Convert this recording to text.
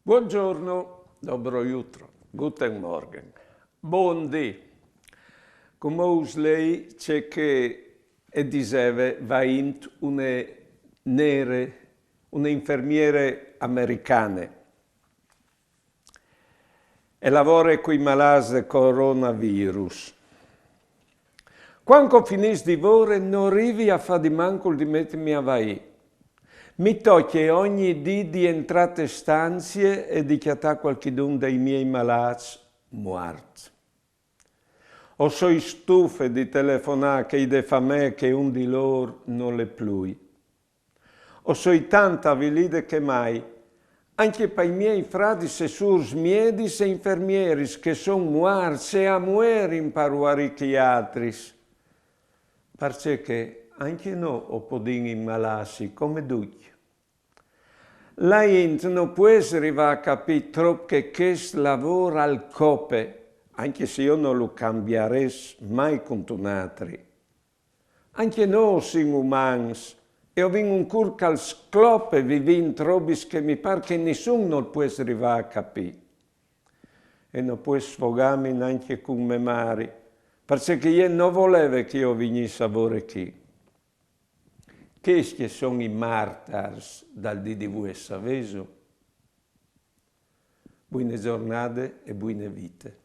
Buongiorno, dobro jutro, guten Morgen, buondì. Come us lei c'è che diceva vaint una infermiere americane e lavora con i malati di coronavirus. Quando finisce di lavorare non arrivi a fare di manco di mettermi a vai. Mi tocca ogni dì di entrare in stanze e di chiamare qualcuno dei miei malati morti. O sono stufa di telefonare che de fa me che un di loro non le più. O sono tanto avvilita che mai, anche per i miei frati e sorelle miedi e infermieri che sono morti e a muore in paruari chiatris. Perché anche noi possiamo ammalarsi come tutti. La gente non può arrivare a capire troppo che questo lavoro al coppe, anche se io non lo cambierei mai con un altro. Anche noi siamo umani e ho vinto un cur che al scloppe vivi trobi che mi pare che nessuno non può arrivare a capire. E non può sfogarmi neanche con me mari, perché io non volevo che io venisse a lavorare qui. Questi sono i martiri dal dì di voi saveso. Buone giornate e buone vite.